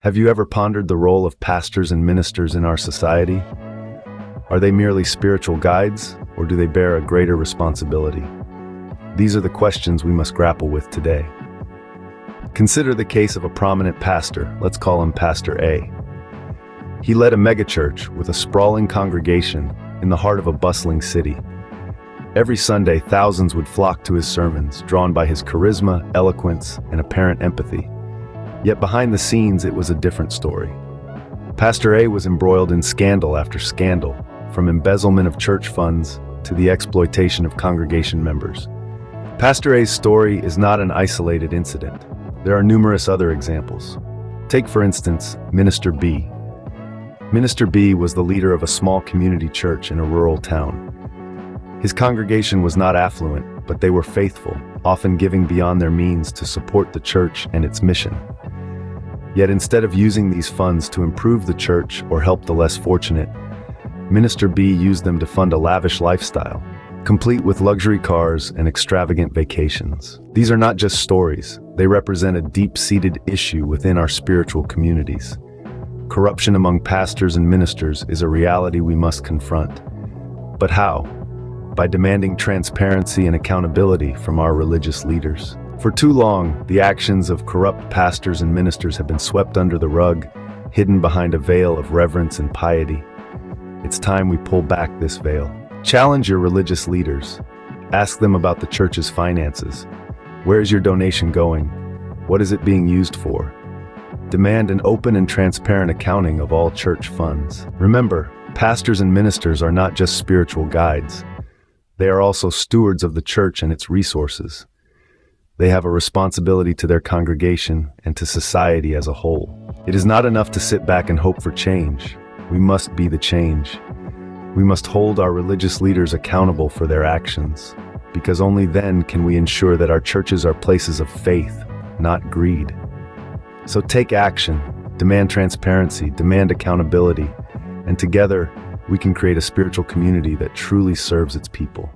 Have you ever pondered the role of pastors and ministers in our society? Are they merely spiritual guides, or do they bear a greater responsibility? These are the questions we must grapple with today. Consider the case of a prominent pastor. Let's call him Pastor A. He led a megachurch with a sprawling congregation in the heart of a bustling city. Every Sunday, thousands would flock to his sermons, drawn by his charisma, eloquence, and apparent empathy. Yet behind the scenes, it was a different story. Pastor A was embroiled in scandal after scandal, from embezzlement of church funds to the exploitation of congregation members. Pastor A's story is not an isolated incident. There are numerous other examples. Take, for instance, Minister B. Minister B was the leader of a small community church in a rural town. His congregation was not affluent, but they were faithful, often giving beyond their means to support the church and its mission. Yet instead of using these funds to improve the church or help the less fortunate, Minister B used them to fund a lavish lifestyle, complete with luxury cars and extravagant vacations. These are not just stories, they represent a deep-seated issue within our spiritual communities. Corruption among pastors and ministers is a reality we must confront. But how? By demanding transparency and accountability from our religious leaders. For too long, the actions of corrupt pastors and ministers have been swept under the rug, hidden behind a veil of reverence and piety. It's time we pull back this veil. Challenge your religious leaders. Ask them about the church's finances. Where is your donation going? What is it being used for? Demand an open and transparent accounting of all church funds. Remember, pastors and ministers are not just spiritual guides. They are also stewards of the church and its resources. They have a responsibility to their congregation and to society as a whole. It is not enough to sit back and hope for change. We must be the change. We must hold our religious leaders accountable for their actions, because only then can we ensure that our churches are places of faith, not greed. So take action, demand transparency, demand accountability, and together we can create a spiritual community that truly serves its people.